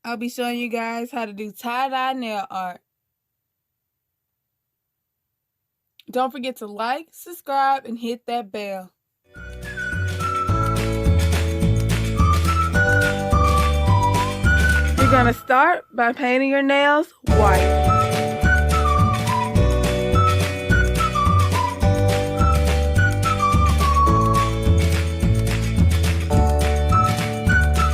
I'll be showing you guys how to do tie-dye nail art. Don't forget to like, subscribe, and hit that bell. You're going to start by painting your nails white.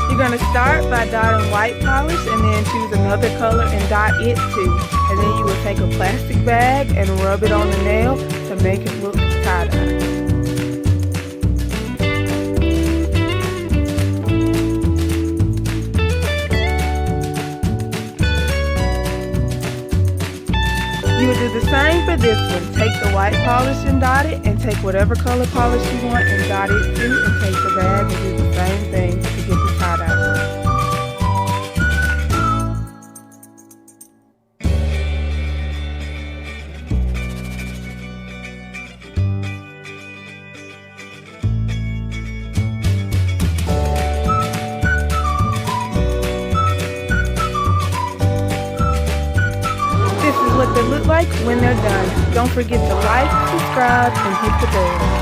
You're going to start by dotting white polish and then choose another color and dot it too. And then you will take a plastic bag and rub it on the nail to make it look tie-dye. You will do the same for this one. Take the white polish and dot it, and take whatever color polish you want and dot it too, and take the bag and do the same thing to get the tie-dye look. This is what they look like when they're done. Don't forget to like, subscribe, and hit the bell.